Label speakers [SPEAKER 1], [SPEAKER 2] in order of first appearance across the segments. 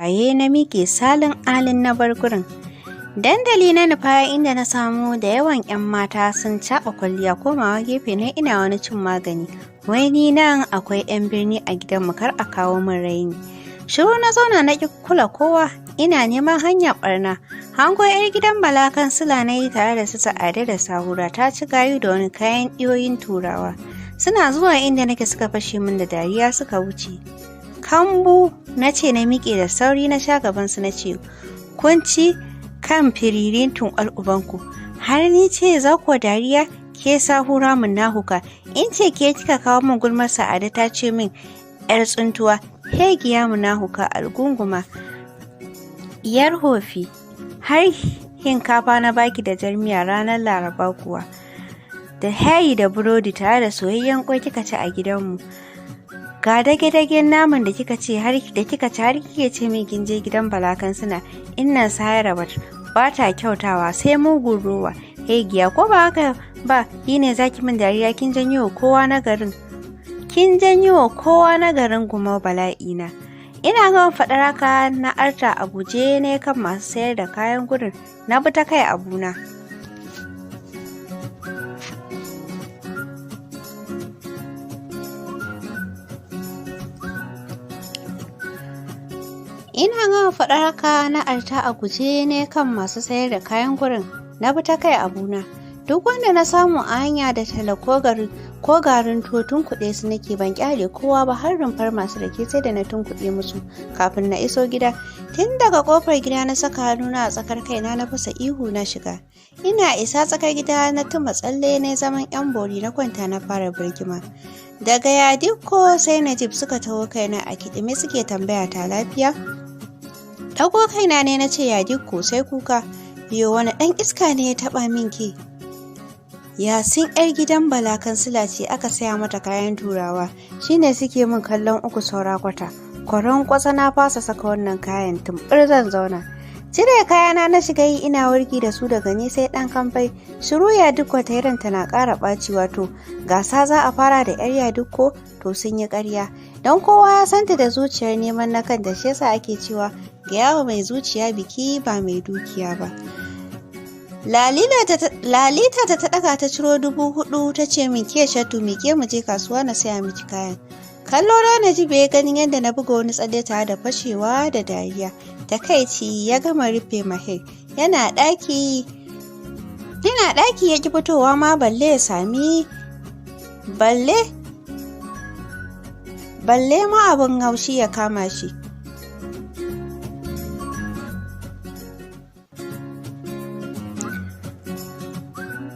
[SPEAKER 1] Waye na miƙe salin alin na bar gurin. Dandali na nufa inda na samu da yawan 'yan mata sun caɓa kwalliya, komawa gefe ne ina wani cin magani. Wai ni nan akwai 'yan birni a gidanmu, kar a kawo min raini. Shiru na zauna na ƙi kula kowa, ina neman hanya ɓarna. Hango 'yar gidan Bala kansila na yi tare da su Sa'ade da Sahura ta ci gayu da wani kayan ɗiyoyin Turawa. Suna zuwa inda nake suka fashe min da dariya suka wuce. Kambu na ce na miƙe da sauri na sha gabansu na ce, kun ci kan firirin tunƙal ubanku, har ni ce za ku dariya, ke Sahura mun nahuka, in ce ke kika kawo min gulmar Sa'ada ta ce min 'yar tsuntuwa, hegiya mun nahuka algunguma, 'yar hofi, har hinkafa na baki da jarmiya ranar Laraba kuwa, da hayi da burodi tare da soyayyen kwai kika ci a gidanmu. Ga dage-dagen naman da kika ci har kike ce min kin je gidan Bala kansila, innan Sahara ba ta kyautawa sai mugun rowa. Hegiya ko ba haka ba, yi ne zaki min dariya, kin janyo kowa na garin guma bala'ina. Ina ga faɗar haka na arta a guje ne kan masu sayar da kayan gurin, na bi ta kai abuna. Ina gama faɗar haka na arta a guje ne kan masu sayar da kayan gurin, na bi ta kai abuna. Duk wanda na samu a hanya da tala ko garin to tunkuɗe su nake, ban kyale kowa ba, har rumfar masu rake sai da na tunkuɗe musu kafin na iso gida. Tun daga kofar gida na saka hannuna a tsakar kaina na fasa ihu na shiga. Ina isa tsakar gida na tuma tsalle na zaman 'yan bori na kwanta na fara birgima. Daga Yadikko sai Najib suka taho kaina a kiɗime suke tambaya ta lafiya. Ɗago kaina ne na ce Yadikko sai kuka. Yo, wani ɗan iska ne ya taɓa min ke? Yasin 'yar gidan Bala kansila ce aka saya mata kayan Turawa, shine suke min kallon uku saura kwata. Kwaron kwatsa na fasa saka wannan kayan, tumbur zan zauna. Cire kayana na shiga yi ina warki da su daga ni sai ɗan kamfai. Shiru Yadikko ta yaranta na ƙara ɓaci, wato gasa za a fara da 'yar Yadikko, to sun yi ƙarya. Don kowa ya santa da zuciyar neman na kan, da shi yasa ake cewa ga yawo mai zuciya biki ba mai dukiya ba. Lalita ta ɗaga ta ciro 4,000 ta ce min ke Shatu miƙe mu je kasuwa na saya miki kayan. Kallo na ji bai ganin yadda na buga wani tsalle tare da fashewa da dariya. Takaici ya gama rufe Mahir. Yana ɗaki ya ki fitowa ma balle ya sami balle ma abin haushi ya kama shi.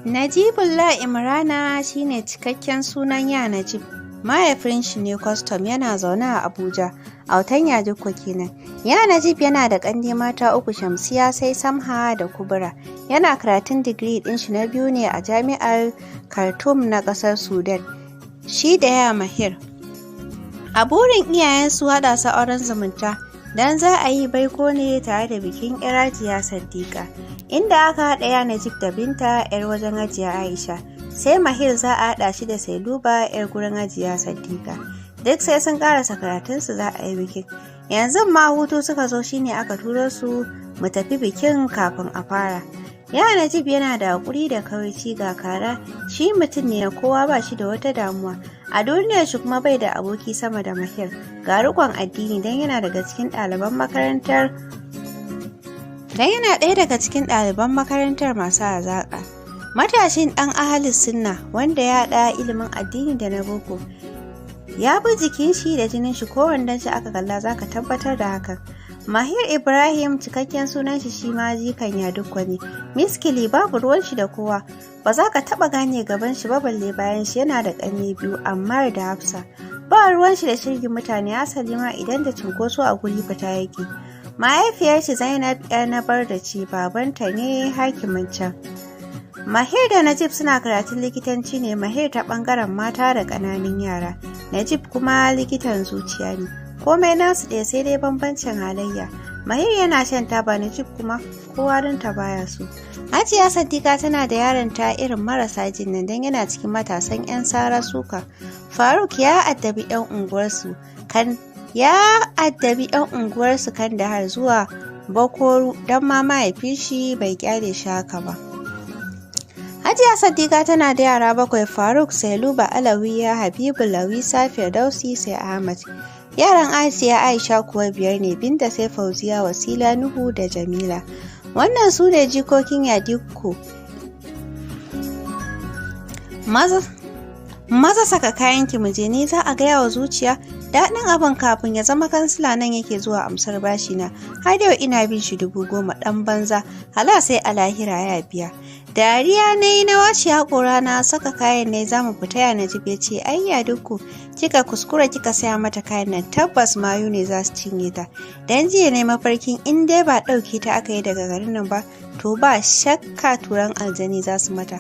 [SPEAKER 1] Najibullah Imrana shine cikakken sunan ya Najib. Mahaifin shi ne kwastom, yana zaune a Abuja, autan Yadikko kenan. Ya Najib yana da ƙanne mata 3, Shamsiya sai Samha da Kubra. Yana karatun digiri ɗin shi na 2 ne a jami'ar Khartoum na ƙasar Sudan. Shi da ya Mahir. A burin iyayensu haɗa su auren zumunta, dan za a yi baiko ne tare da bikin Irajiya Saddiqa, inda aka haɗa ya Najib da Binta 'yar wajen Hajiya Aisha, sai Mahir za a haɗa shi da Sailuba 'yar gurin Hajiya Saddiqa. Duk sai sun ƙarasa karatunsu za a yi bikin. Yanzu ma hutu suka zo shine aka turo su mu tafi bikin kafin a fara. Ya Najib yana da haƙuri da kawaici ga kara, shi mutum ne na kowa ba shi da wata damuwa. A duniyar shi kuma bai da aboki sama da Mahir, ga riƙon addini don yana daga cikin ɗaliban makarantar masu hazaƙa. Matashin ɗan ahalis sunna wanda ya haɗa ilimin addini da na boko. Ya bi jikin shi da jinin shi, ko wandon shi aka kalla zaka tabbatar da hakan. Mahir Ibrahim cikakken sunan shi ma jikan Yadikko ne. Miskili babu ruwan shi da kowa. Ba za ka taɓa gane gaban shi ba balle bayan shi, yana da ƙanne 2 Ammar da Hafsa. Ba ruwan shi da shirgin mutane, asali ma idan da cinkoso a guri fita yake. Mahaifiyar shi Zainab 'yar na Barda ce, babanta ne hakimin can. Mahir da Najib suna karatun likitanci ne, Mahir ta ɓangaren mata da ƙananan yara, Najib kuma likitan zuciya ne. Komai nasu ɗaya sai dai bambancin halayya. Mahir yana shan taba, Najib kuma kowa don ta baya so. Hajiya Saddiqa tana da yaron ta irin marasa jin nan, don yana cikin matasan 'yan sara suka. Faruk ya addabi 'yan unguwarsu kan ya addabi 'yan unguwarsu Kandahar zuwa Bakoru don ma mahaifin shi bai kyale shi haka ba. Hajiya Sadiqa tana da yara 7, Faruk, Sailuba, Alawiya, Habibu, Lawisa, Firdausi sai Ahmad. Yaran Asiya Aisha kuwa 5 ne, Binta sai Fauziya, Wasila, Nuhu da Jamila. Wannan su ne jikokin Yadikko. Maza saka kayanki mu je, ni za a gaya wa zuciya. Daɗin abin kafin ya zama kansila nan yake zuwa amsar bashi na. Har yau ina bin shi 10,000 ɗan banza, hala sai a lahira ya biya. Dariya na yi na washe haƙora na saka kayan ne za mu fita. Ya Najib ya ce, ai Yadikko, kika kuskura kika saya mata kayan nan tabbas mayu ne za su cinye ta. Dan jiya ne mafarkin in dai ba ɗauke ta aka yi daga garin nan ba, to ba shakka turan aljani za su mata.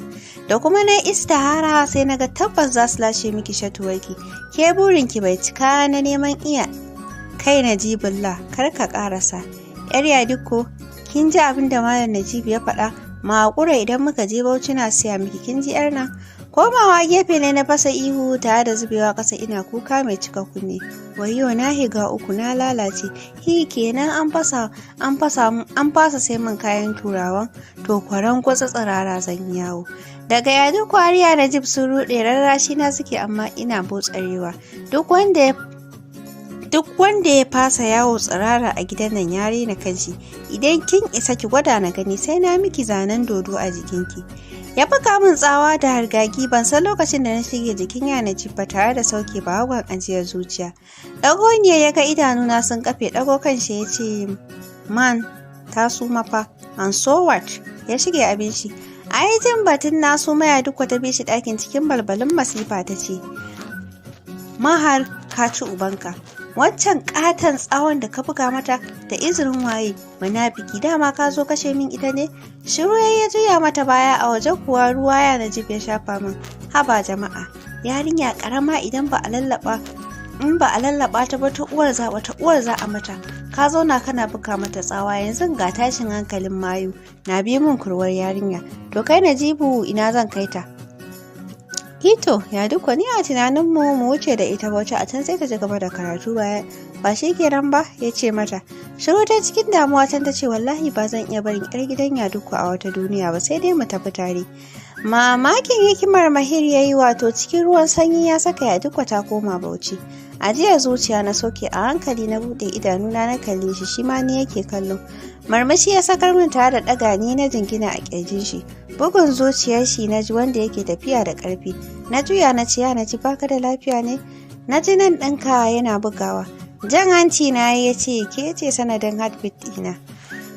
[SPEAKER 1] Da kuma na istihara sai na ga tabbas za su lashe miki shatuwarki. Ke burinki bai cika na neman iya kai Najibullah, kar ka ƙarasa. Yar Yadikko, kin ji abin da Malam Najib ya faɗa? Maƙura idan muka je Bauchi na siya miki, kin ji yar nan? Komawa gefe ne na fasa ihu tare da zubewa ƙasa ina kuka mai cika kunne. Wayyo na higa uku na lalace. Hi kenan an fasa sai min kayan turawan. To kwaran gwatsa tsirara zan yawo. Daga Yadikko Hariya Najib sun ruɗe, rarrashi na suke amma ina botsarewa. Duk wanda ya fasa yawo tsirara a gidan nan ya rena kanshi. Idan kin isa ki gwada na gani sai na miki zanen dodo a jikinki. Ya buga min tsawa da hargagi, ban san lokacin da na shige jikin Ya Najib ba tare da sauke ba hagon ajiyar zuciya. Ɗago ne ya ga idanuna sun kafe, ɗago kanshi ya ce, man ta suma fa, and so what? Ya shige abin shi. Ai jin batun na suma Yadikko ta bi shi ɗakin cikin balbalin masifa ta ce, Mahar ka ci ubanka. Waccan katon tsawon da ka buga mata da izinin waye, munafiki, dama ka zo kashe min ita ne? Shiru ya juya mata baya, a waje kuwa ruwa Ya Najib ya shafa min. Haba jama'a, yarinya karama idan ba a lallaba ta ba ta uwar za a mata. Ka zauna kana buga mata tsawa, yanzu ga tashin hankalin mayu na bi min kurwar yarinya. To kai Najibu ina zan kai ta? Hito, Yadikko, ni a tunanin mu wuce da ita Bauchi, a can sai ta ci gaba da karatu ba shi kenan ba, ya ce mata. Shiru ta cikin damuwa can ta ce, wallahi ba zan iya barin yar gidan Yadikko a wata duniya ba, sai dai mu tafi tare. Mamakin hikimar Mahir ya yi, wato cikin ruwan sanyi ya saka Yadikko ta koma Bauchi. Ajiyar zuciya na soke, a hankali na buɗe idanuna na kalle shi, shi ma ni yake kallo. Marmashi ya sakar min tare da ɗaga ni na jingina a ƙirjin shi. Bugun zuciyar shi na ji wanda yake tafiya da ƙarfi. Na juya na ce, Ya Najib, baka da lafiya ne? Na ji nan ɗinka yana bugawa. Jan hanci na ya ce, ke ce sanadin heartbeat ɗina.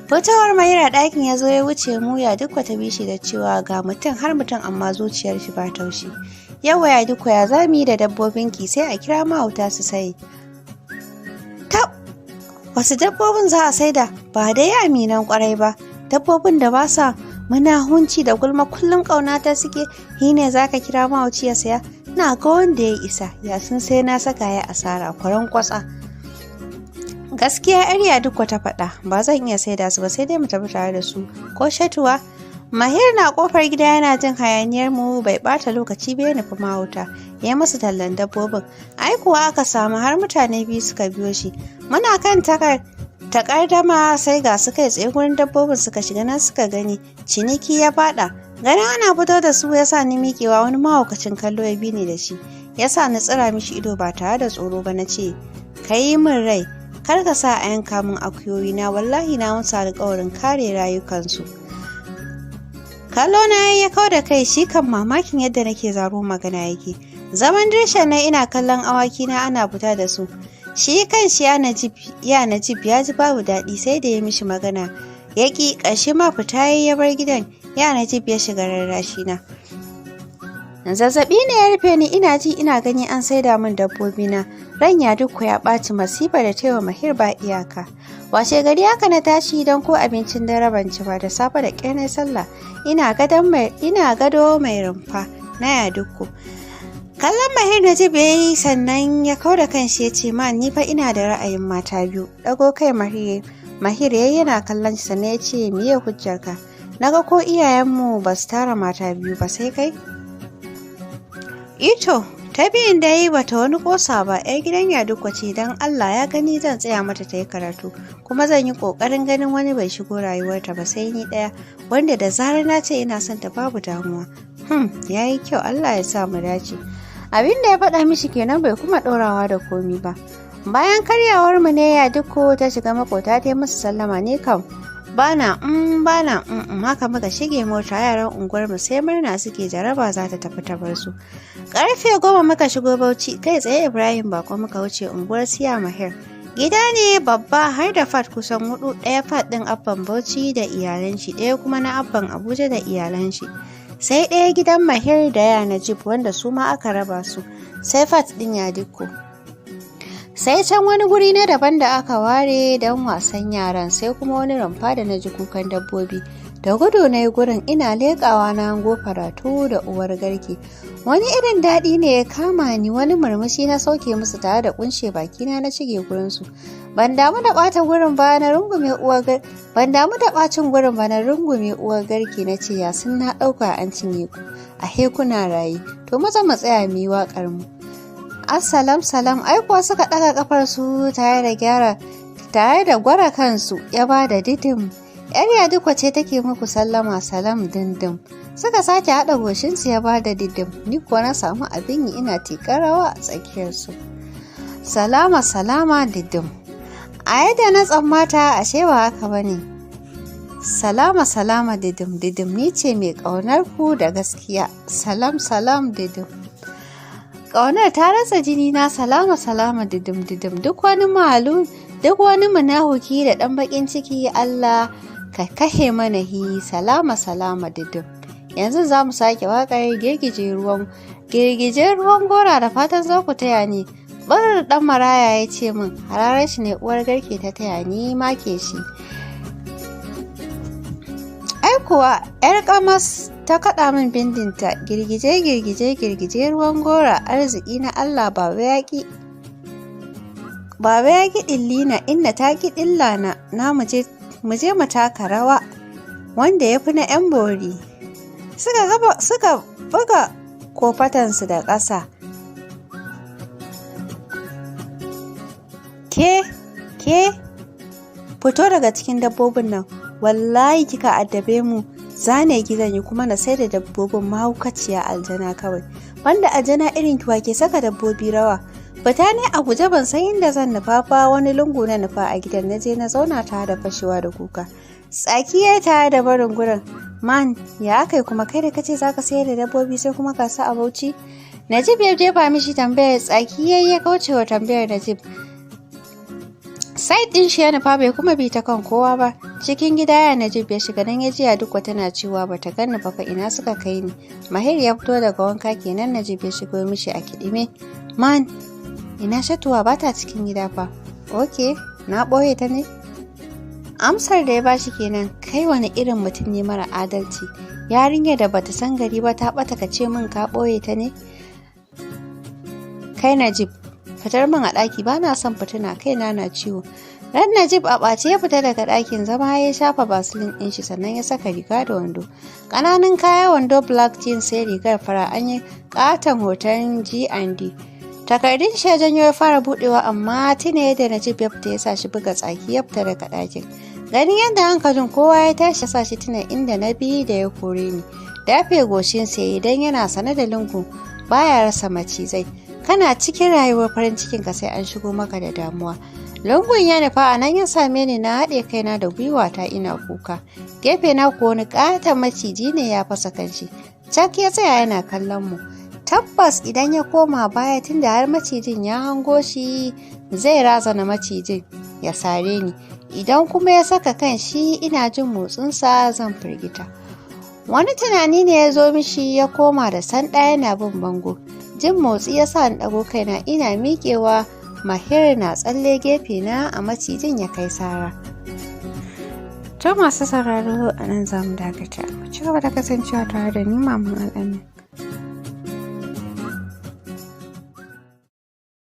[SPEAKER 1] Fitowar Mahira ɗakin ya zo ya wuce mu, Yadikko ta bi shi da cewa ga mutum har mutum amma zuciyar shi ba taushi. Yawa Yadikko, ya za mu yi da dabbobinki? Sai a kira mahauta su saye. Wasu dabbobin za a saida? Ba dai aminan kwarai ba. Dabbobin da ba sa hunci da gulma kullum ƙaunata suke, shi ne za ka kira mahauci ya saya? Na ga wanda ya isa, ya sun sai na saka ya asara kwaran kwatsa. Gaskiya yar Yadikko ta faɗa, ba zan iya saida su ba, sai dai mu tafi tare da su. Ko shatuwa? Mahir na kofar gida yana jin hayaniyar mu, bai bata lokaci ba ya nufi mahauta. Ya masu tallan dabbobin. Ai kuwa aka samu har mutane 2 suka biyo shi. Muna kan takardama sai ga su kai tsaye gurin dabbobin suka shiga, nan suka gani. Ciniki ya fada. Ganin ana fito da su ya sa ni miƙewa, wani mahaukacin kallo ya bi ni da shi. Ya sa ni tsira mishi ido ba tare da tsoro ba, na ce, ka yi min rai, kar ka sa a yanka min akuyoyi na, wallahi na musu alƙawarin kare rayukansu. Kallo na ya kau da kai, shi kan mamakin yadda nake zaro magana yake. Zaman dirshan na ina kallon awaki na ana fita da su. Shi kan shi ya Najib ya ji babu daɗi, sai da ya mishi magana. Ya ƙi, ƙarshe ma fita ya bar gidan. Ya Najib ya shiga rarrashi na. Zazzaɓi ne ya rufe ni, ina ji ina gani an saida min dabbobi na. Ran Yadikko ya ɓaci masifa da taiwa Mahir ba iyaka. Washe gari haka na tashi don ko abincin dare ban ci ba, da safe da ƙyar sallah. Ina gado mai rumfa na Yadikko. Kallon Mahir Najib ya yi, sannan ya kau da kanshi ya ce, man ni fa ina da ra'ayin mata 2. Ɗago kai Mahir ya yana kallon shi, sannan ya ce, miye hujjarka? Naga ko iyayenmu ba su tara mata 2 ba, sai kai? Ito, Ta biyun dai bata wani kosa ba, yar gidan Yadikko ce don Allah ya gani zan tsaya mata ta yi karatu, kuma zan yi ƙoƙarin ganin wani bai shigo rayuwarta ba sai ni ɗaya, wanda da zarar na ce ina son ta babu damuwa. Ya yi kyau, Allah ya sa mu dace. Abin da ya faɗa mishi kenan, bai kuma ɗorawa da komi ba. Bayan karyawar mu ne Yadikko ta shiga makota ta yi musu sallama, ne kam bana haka muka shige mota, yaran unguwar mu sai murna suke, jaraba za ta tafi ta bar su. Karfe 10 muka shigo Bauchi, kai tsaye Ibrahim Bako muka wuce unguwar Siya Mahir. Gida ne babba har da fat kusan 4, ɗaya fat ɗin abban Bauchi da iyalan shi, ɗaya kuma na abban Abuja da iyalan shi. Sai ɗaya gidan Mahir da ya Najib wanda su ma aka raba su, sai fat ɗin Yadikko. Sai can wani guri na daban da aka ware don wasan yaran, sai kuma wani rumfa da na ji kukan dabbobi. Da gudu na yi gurin, ina leƙawa na hango Faratu da uwar garke. Wani irin daɗi ne ya kama ni, wani murmushi na sauke musu tare da ƙunshe bakina na cige gurinsu. Ban damu da ɓata gurin ba na rungume uwar garke, uwar garke na ce ya sun na ɗauka an cinye ku. A kuna raye, to maza mu tsaya mu yi waƙar mu. Assalam salam, ai kuwa suka ɗaga ƙafar su tare da gwara kansu ya ba da didim. Yar Yadikko ce take muku sallama, salam dindim. Suka sake haɗa goshinsu ya ba da didim. Ni kuwa na samu abin yi ina tikar rawa a tsakiyarsu. Salama didim. A yadda na tsammata ashe ba haka ba ne. Salama didim ni ce mai ƙaunar ku da gaskiya. Salam didim. Ƙaunar ta rasa jini na, salama didim. Duk wani munahuki da ɗan baƙin ciki Allah ka kashe mana hi, salama didim. Yanzu za mu sake waƙar girgije ruwan gora, da fatan za ku taya ni. Barar ɗan maraya ya ce min, hararar shi ne uwar garke ta taya ni make shi. Ai kuwa 'yar ƙamas ta kaɗa min bindinta, girgije ruwan gora, arziki na Allah baba yaƙi ɗillina, inda ta ƙi ɗillana, na mu je mu taka rawa wanda ya fi na 'yan bori. Suka buga kofatansu da ƙasa. Ke fito daga cikin dabbobin nan, wallahi kika addabe mu, zane gidan yi kuma na sai da dabbobin, mahaukaciya aljana kawai. Banda aljana irin kiwa ke saka dabbobi rawa. Fita ne a guje, ban san inda zan nufa fa, wani lungu na nufa a gidan, na je na zauna tare da fashewa da kuka. Tsakiya tare da barin gurin. Man, ya aka kuma kai da kace zaka sayar da dabbobi sai kuma ka sa a Bauchi? Najib ya jefa mishi tambayar, tsakiya ya kauce wa tambayar Najib. Side din shi ya nufa, bai kuma bi ta kan kowa ba. Cikin gida ya Najib ya shiga, dan ya ji Yadikko tana cewa bata ganni ba fa, ina suka kai ni. Mahir ya fito daga wanka kenan, Najib ya shigo mishi a kidime. Man, ina Shatuwa bata cikin gida fa. Okay, na ɓoye ta ne? Amsar da ya bashi kenan. Kai wani irin mutum ne mara adalci? Yarinya da bata san gari ba ta ɓata ka ce min ka ɓoye ta ne? Kai Najib, fitar min a ɗaki, ba na son fitina, kaina na ciwo. Ran Najib a ɓace ya fita daga ɗakin zama, ya shafa basilin ɗin shi, sannan ya saka riga da wando. Ƙananan kaya, wando black jeans, sai rigar fara, an yi ƙaton hoton G&D. Takardun shi ya janyo ya fara buɗewa, amma tuna yadda Najib ya fita ya sa shi buga tsaki, ya fita daga ɗakin. Ganin yadda hankalin kowa ya tashi, ya sa shi tuna inda na bi da ya kore ni. Dafe goshin sa idan yana sane da lungu baya rasa macizai. Kana cikin rayuwar farin cikin ka sai an shigo maka da damuwa. Lungun ya nufa, a nan ya same ni na haɗe kaina da gwiwata ina kuka. Gefe na kuwa wani ƙaton maciji ne ya fasa kanshi. Cak ya tsaya yana kallon mu. Tabbas idan ya koma baya, tunda har macijin ya hango shi, zai razana macijin ya sare ni. Idan kuma ya saka kan shi, ina jin motsinsa zan firgita. Wani tunani ne ya zo mishi, ya koma da sanda yana bin bango. Jin motsi ya sa ni ɗago kaina, ina miƙewa. Mahir na tsalle gefe na, a macijin ya kai sara. To masu sauraro, a nan za mu dakata. Ku ci gaba da kasancewa tare da ni, Maman Al'amin.